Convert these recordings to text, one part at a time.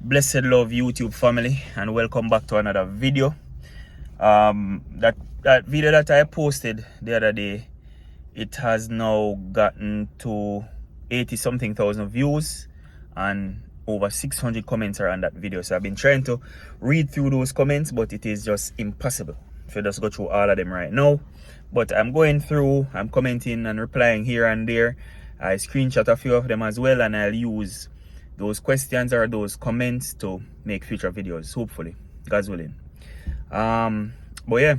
Blessed love YouTube family, and welcome back to another video. That video that I posted the other day, it has now gotten to 80 something thousand views and over 600 comments are on that video. So I've been trying to read through those comments, but it is just impossible to just go through all of them right now. But I'm going through, I'm commenting and replying here and there. I screenshot a few of them as well, and I'll use those questions or those comments to make future videos, hopefully, God's willing. But yeah,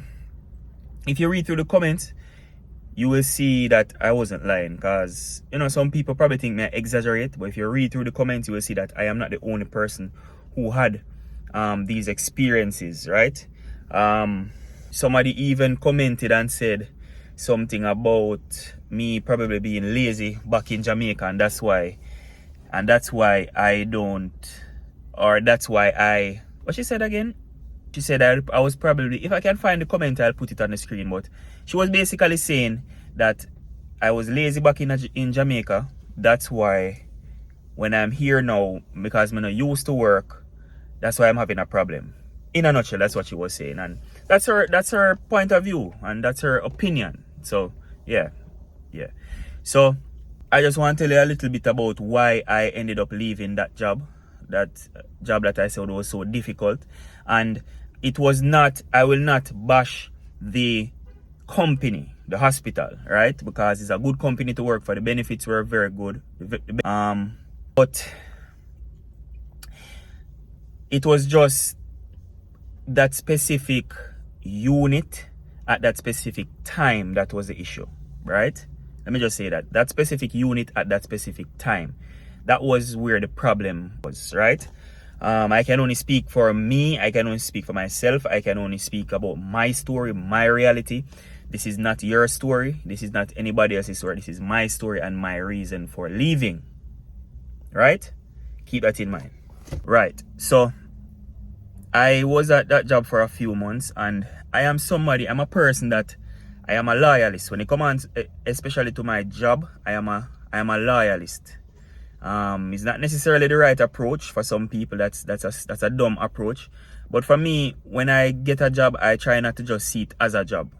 if you read through the comments, you will see that I wasn't lying, because some people probably think me I exaggerate, but if you read through the comments, you will see that I am not the only person who had these experiences, right? Somebody even commented and said something about me probably being lazy back in Jamaica, and that's why I don't, or that's why I, what she said again? She said I was probably, if I can find the comment, I'll put it on the screen, but she was basically saying that I was lazy back in Jamaica. That's why when I'm here now, because I'm not used to work, that's why I'm having a problem. In a nutshell, that's what she was saying, and that's her point of view, and that's her opinion. So yeah. So I just want to tell you a little bit about why I ended up leaving that job that I said was so difficult. And it was not, I will not bash the company, the hospital, right? Because it's a good company to work for. The benefits were very good. But it was just that specific unit at that specific time that was the issue, right? Let me just say that specific unit at that specific time, that was where the problem was, right? I can only speak for me. I can only speak for myself. I can only speak about my story, my reality. This is not your story. This is not anybody else's story. This is my story and my reason for leaving, right? Keep that in mind. Right. So I was at that job for a few months, and I'm a person that I am a loyalist. When it comes especially to my job, I am a loyalist. It's not necessarily the right approach for some people. That's a dumb approach. But for me, when I get a job, I try not to just see it as a job.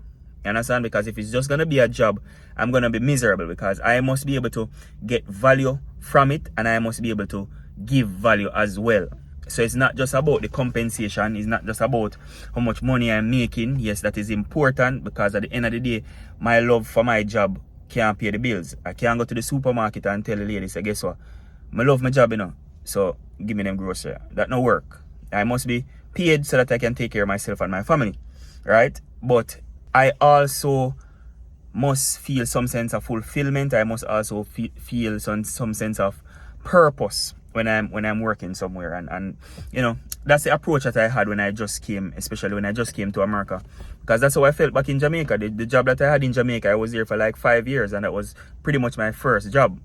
You understand? Because if it's just gonna be a job, I'm gonna be miserable, because I must be able to get value from it, and I must be able to give value as well. So it's not just about the compensation. It's not just about how much money I'm making. Yes, that is important, because at the end of the day, my love for my job can't pay the bills. I can't go to the supermarket and tell the lady, say, guess what? I love my job, so give me them groceries. That no work. I must be paid so that I can take care of myself and my family, right? But I also must feel some sense of fulfillment. I must also feel some sense of purpose when I'm working somewhere, and that's the approach that I had when I just came, especially when I just came to America, because that's how I felt back in Jamaica. The job that I had in Jamaica, I was there for like 5 years, and that was pretty much my first job,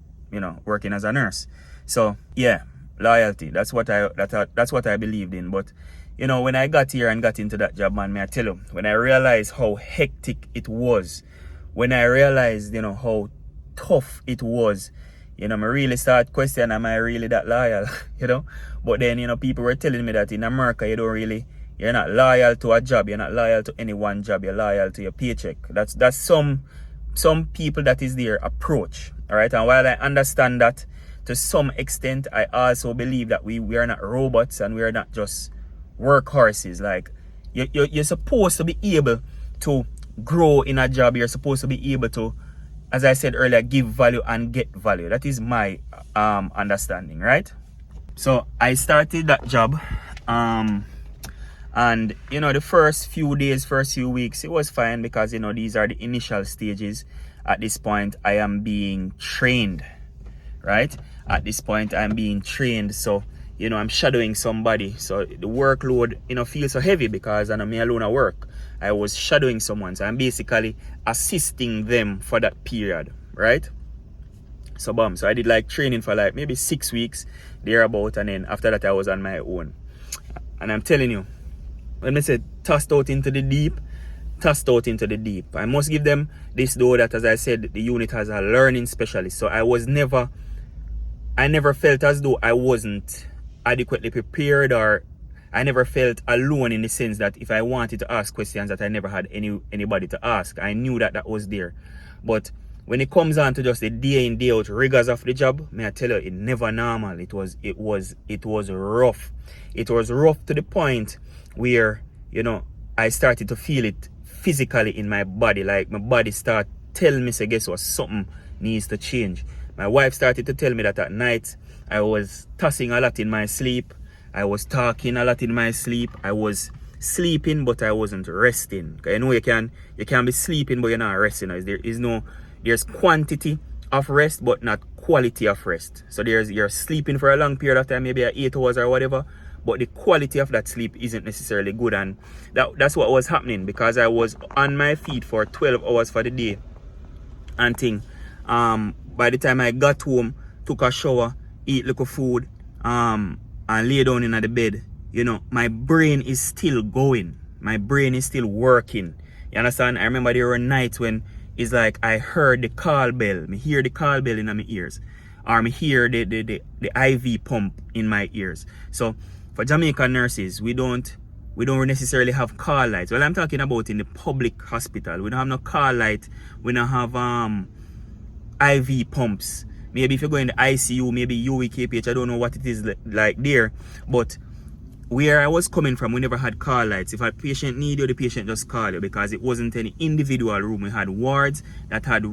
working as a nurse. So yeah, loyalty, that's what I believed in. But when I got here and got into that job, man, may I tell you, when I realized how hectic it was, when I realized how tough it was, I really start questioning, am I really that loyal? But then, people were telling me that in America, you're not loyal to a job. You're not loyal to any one job. You're loyal to your paycheck. That's some people that is their approach. All right. And while I understand that to some extent, I also believe that we are not robots, and we are not just workhorses. Like you're supposed to be able to grow in a job. You're supposed to be able to, as I said earlier, give value and get value. That is my understanding, right? So I started that job, and the first few days, first few weeks, it was fine, because these are the initial stages. At this point, I am being trained, right? At this point, I'm being trained, so I'm shadowing somebody. So the workload feels so heavy, because I know me alone at work. I was shadowing someone, so I'm basically assisting them for that period, right? So so I did like training for like maybe 6 weeks thereabout, and then after that I was on my own. And I'm telling you, when I said tossed out into the deep, I must give them this though, that as I said, the unit has a learning specialist. So I never felt as though I wasn't adequately prepared, or I never felt alone in the sense that if I wanted to ask questions that I never had anybody to ask. I knew that that was there. But when it comes on to just the day in, day out rigors of the job, may I tell you, it never normal. It was rough. It was rough to the point where, you know, I started to feel it physically in my body. Like my body start telling me, say, guess what, something needs to change. My wife started to tell me that at night I was tossing a lot in my sleep. I was talking a lot in my sleep. I was sleeping, but I wasn't resting. You know, you can be sleeping, but you're not resting. There's quantity of rest, but not quality of rest. So you're sleeping for a long period of time, maybe 8 hours or whatever, but the quality of that sleep isn't necessarily good. And that's what was happening, because I was on my feet for 12 hours for the day and thing. By the time I got home, took a shower, eat little food, and lay down in the bed, you know, my brain is still going. My brain is still working. You understand? I remember there were nights when it's like I heard the call bell. Me hear the call bell in my ears. Or me hear the IV pump in my ears. So for Jamaican nurses, we don't necessarily have call lights. Well, I'm talking about in the public hospital. We don't have no call light. We don't have IV pumps. Maybe if you go in the ICU, maybe UEKPH, I don't know what it is like there. But where I was coming from, we never had call lights. If a patient needed you, the patient just called you, because it wasn't any individual room. We had wards that had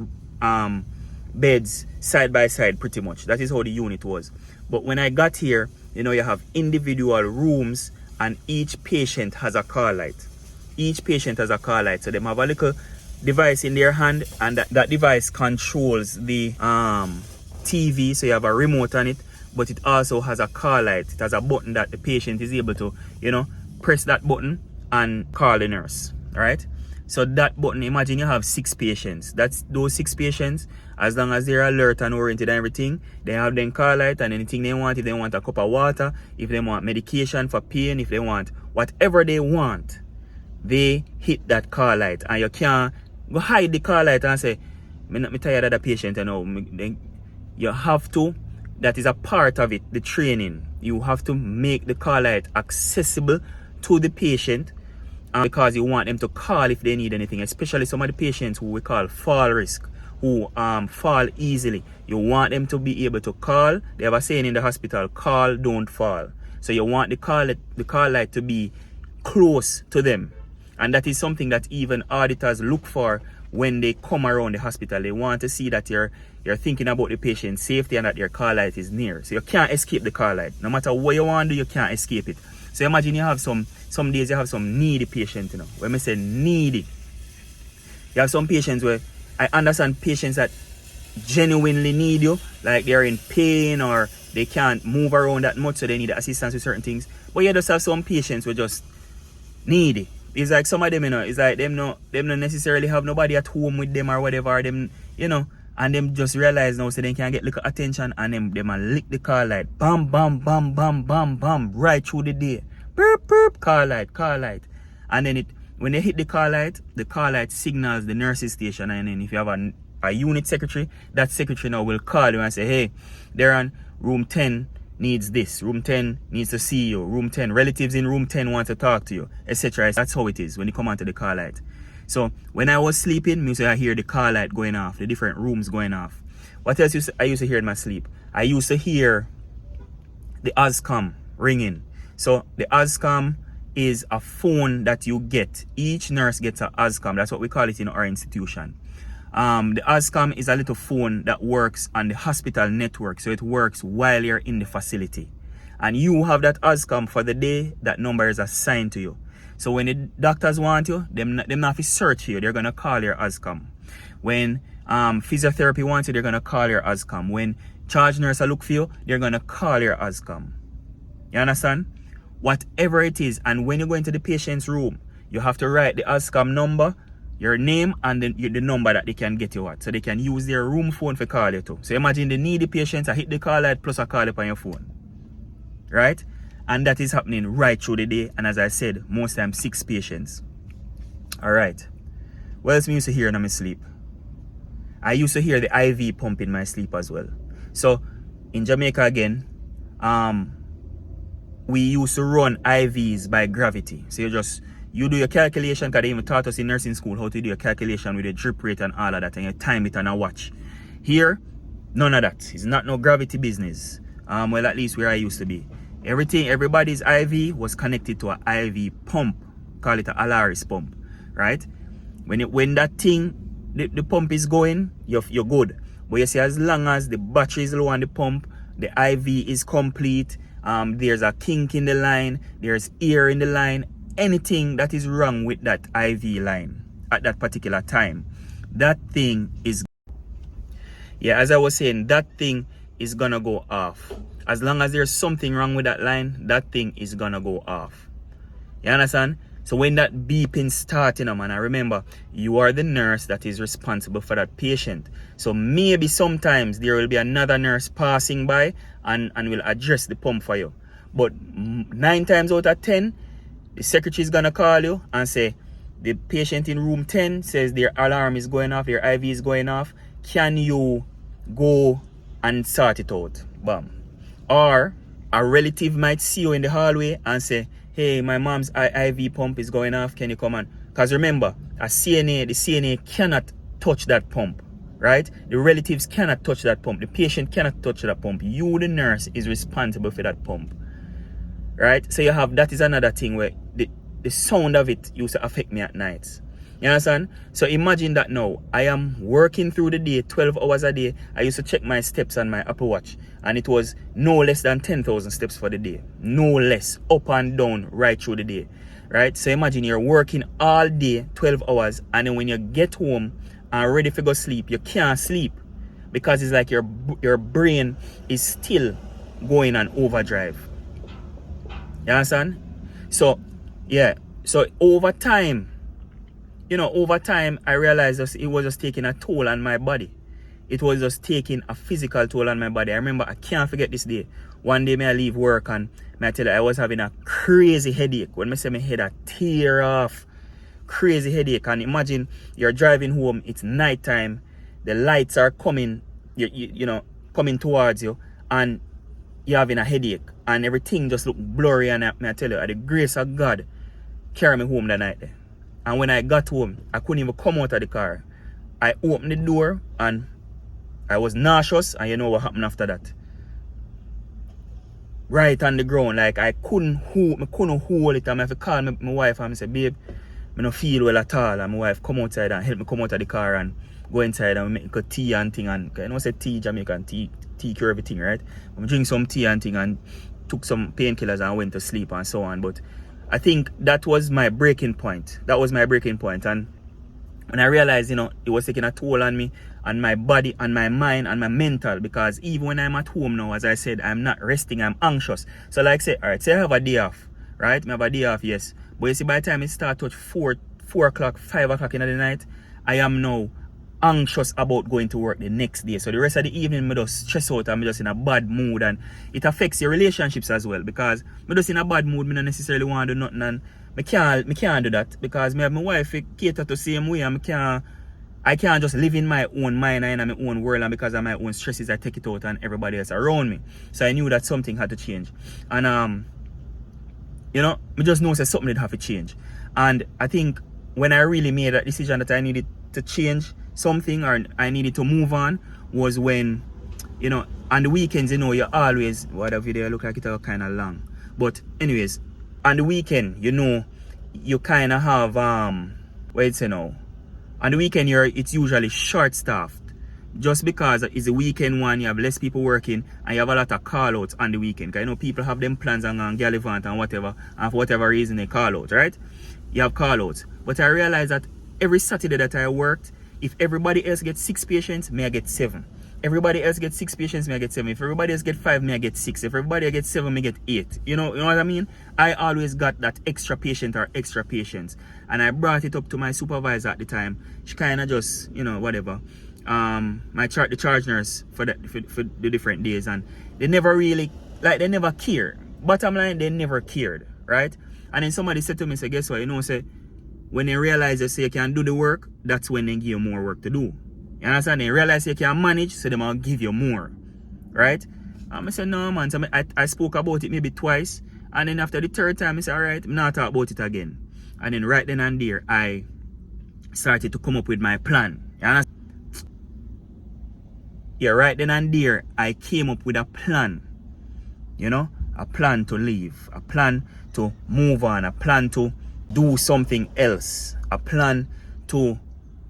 beds side by side pretty much. That is how the unit was. But when I got here, you know, you have individual rooms and each patient has a call light. Each patient has a call light. So they have a little device in their hand, and that device controls the TV. So you have a remote on it, but it also has a call light. It has a button that the patient is able to, you know, press that button and call the nurse. All right. So that button, imagine you have 6 patients. That's those 6 patients, as long as they're alert and oriented and everything, they have them call light, and anything they want, if they want a cup of water, if they want medication for pain, if they want whatever they want, they hit that call light. And you can't go hide the call light and say, me tired of the patient, you know. You have to, that is a part of it, the training. You have to make the call light accessible to the patient, because you want them to call if they need anything, especially some of the patients who we call fall risk, who fall easily. You want them to be able to call. They have a saying in the hospital, call, don't fall. So you want the call light to be close to them. And that is something that even auditors look for when they come around the hospital. They want to see that you're thinking about the patient's safety and that your call light is near. So you can't escape the call light. No matter what you want to do, you can't escape it. So imagine you have some days you have some needy patients, you know. When I say needy, you have some patients where I understand patients that genuinely need you, like they're in pain or they can't move around that much, so they need assistance with certain things. But you just have some patients who are just needy. It's like some of them, you know, it's like them not necessarily have nobody at home with them or whatever, or them, you know, and them just realize now so they can get little attention, and them and lick the call light. Bam, bam, bam, bam, bam, bam, right through the day. Burp, burp, call light. And then when they hit the call light signals the nurse's station, and then if you have a unit secretary, that secretary now will call you and say, hey, they're on room 10 needs this, room 10 needs to see you, room 10, relatives in room 10 want to talk to you, etc. That's how it is when you come onto the call light. So when I was sleeping, I hear the call light going off, the different rooms going off. What else I used to hear in my sleep? I used to hear the ASCOM ringing. So the ASCOM is a phone that you get. Each nurse gets an ASCOM. That's what we call it in our institution. The ASCOM is a little phone that works on the hospital network. So it works while you're in the facility. And you have that ASCOM for the day that number is assigned to you. So when the doctors want you, them not have to search for you. They're going to call your ASCOM. When physiotherapy wants you, they're going to call your ASCOM. When charge nurse look for you, they're going to call your ASCOM. You understand? Whatever it is. And when you go into the patient's room, you have to write the ASCOM number, your name, and the number that they can get you at. So they can use their room phone for call you too. So imagine the needy patients, I hit the call light plus a call up on your phone. Right? And that is happening right through the day. And as I said, most times 6 patients. Alright. What else I used to hear in my sleep? I used to hear the IV pump in my sleep as well. So in Jamaica again, we used to run IVs by gravity. So you do your calculation, because they even taught us in nursing school how to do your calculation with the drip rate and all of that, and you time it on a watch. Here, none of that. It's not no gravity business. Well, at least where I used to be. Everybody's IV was connected to an IV pump. Call it a Alaris pump, right? When that thing, the pump is going, you're good. But you see, as long as the battery is low on the pump, the IV is complete, there's a kink in the line, there's air in the line, anything that is wrong with that IV line at that particular time, that thing is, as I was saying, that thing is gonna go off. As long as there's something wrong with that line, that thing is gonna go off. You understand? So when that beeping starts, man, I remember you are the nurse that is responsible for that patient. So maybe sometimes there will be another nurse passing by and will address the pump for you. But 9 times out of 10, the secretary is gonna call you and say, the patient in room 10 says their alarm is going off, their IV is going off. Can you go and sort it out? Bam. Or a relative might see you in the hallway and say, hey, my mom's IV pump is going off, can you come on? Because remember, the CNA cannot touch that pump, right? The relatives cannot touch that pump. The patient cannot touch that pump. You, the nurse, is responsible for that pump, right? So that is another thing where the sound of it used to affect me at nights. You understand? So imagine that now. I am working through the day, 12 hours a day. I used to check my steps on my Apple Watch, and it was no less than 10,000 steps for the day. No less. Up and down right through the day. Right? So imagine you're working all day, 12 hours, and then when you get home and ready to go sleep, you can't sleep because it's like your brain is still going on overdrive. You understand? So, So over time, I realized it was just taking a toll on my body. It was just taking a physical toll on my body. I remember, I can't forget this day. One day, I leave work and I tell you, I was having a crazy headache. When I say my head a tear off, crazy headache. And imagine you're driving home, it's nighttime, the lights are coming, coming towards you, and you're having a headache, and everything just look blurry. And I tell you, at the grace of God, carry me home that night there. And when I got home, I couldn't even come out of the car. I opened the door and I was nauseous, and you know what happened after that? Right on the ground, like I couldn't hold it. And I have to call my wife and I say, babe, I don't feel well at all. And my wife come outside and help me come out of the car and go inside and make a tea and thing. And I know I say tea, Jamaican tea cure everything, right? I drink some tea and thing and took some painkillers and went to sleep and so on. But I think that was my breaking point. And when I realized, it was taking a toll on me, on my body, on my mind, and my mental, because even when I'm at home now, as I said, I'm not resting, I'm anxious. So like say, alright, say I have a day off, right? I have a day off, yes. But you see, by the time it starts at 4 o'clock, 5 o'clock in the night, I am now anxious about going to work the next day. So the rest of the evening, I just stress out, I'm just in a bad mood, and it affects your relationships as well, because I'm just in a bad mood, I don't necessarily want to do nothing, and I can't do that, because I have my wife cater the same way, and I can't just live in my own mind and in my own world, and because of my own stresses, I take it out on everybody else around me. So I knew that something had to change. And I just know that something did have to change. And I think when I really made that decision that I needed to change something, or I needed to move on, was when, on the weekends, you always, whatever video look like it all kind of long. But anyways, on the weekend, you kind of have, on the weekend, it's usually short-staffed. Just because it's a weekend one, you have less people working, and you have a lot of call-outs on the weekend. Because people have them plans and gallivant and whatever, and for whatever reason they call out, right? You have call-outs. But I realized that every Saturday that I worked, if everybody else gets 6 patients, I get 7. Everybody else gets 6 patients, I get 7. If everybody else get 5, I get 6. If everybody gets 7, I get 8. You know what I mean? I always got that extra patient or extra patients. And I brought it up to my supervisor at the time. She kind of just, whatever. The charge nurse for the different days. And they never really, they never cared. Bottom line, they never cared, right? And then somebody said to me, say, guess what? Say, when they realize they say you can do the work, that's when they give you more work to do. You understand? They realize you can manage, so they might give you more. Right? I said, no, man. So I spoke about it maybe twice. And then after the third time, I said, all right, I'm not talk about it again. And then right then and there, I started to come up with my plan. You understand? Yeah, right then and there, I came up with a plan. You know, a plan to leave, a plan to move on, a plan to do something else, a plan to,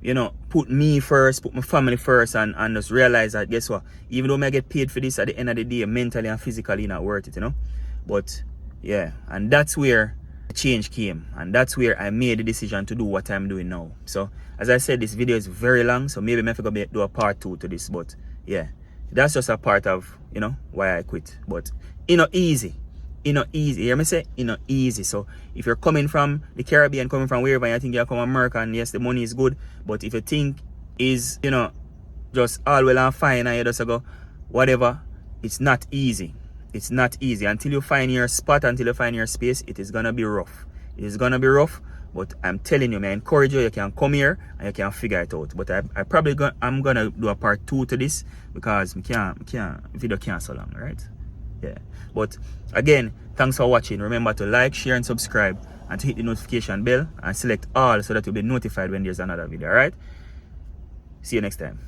you know, put me first, put my family first, and just realize that, guess what, even though I get paid for this at the end of the day, mentally and physically not worth it, you know. But yeah, and that's where the change came, and that's where I made the decision to do what I'm doing now. So as I said, this video is very long, so maybe I'm going to do a part 2 to this. But yeah, that's just a part of, you know, why I quit. But you know, easy. You know, easy. You hear me say? You know, easy. So if you're coming from the Caribbean, coming from wherever, and you think you're come America, and yes, the money is good, but if you think is, you know, just all well and fine, and you just go whatever, it's not easy. It's not easy. Until you find your spot, until you find your space, it is gonna be rough. It is gonna be rough, but I'm telling you, man, I encourage you, you can come here and you can figure it out. But I'm gonna do a part 2 to this, because video can't so long, right? Yeah. But again, thanks for watching. Remember to like, share, and subscribe, and to hit the notification bell and select all so that you'll be notified when there's another video. Alright? See you next time.